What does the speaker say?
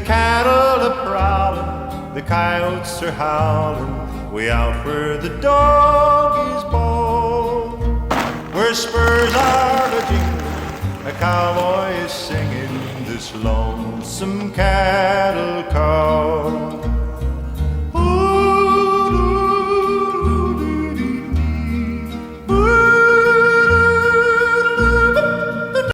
cattle a prowling, the coyotes are howling, way out where the dog is bone. Where spurs are a jingling, a cowboy is singing this lonesome cattle call.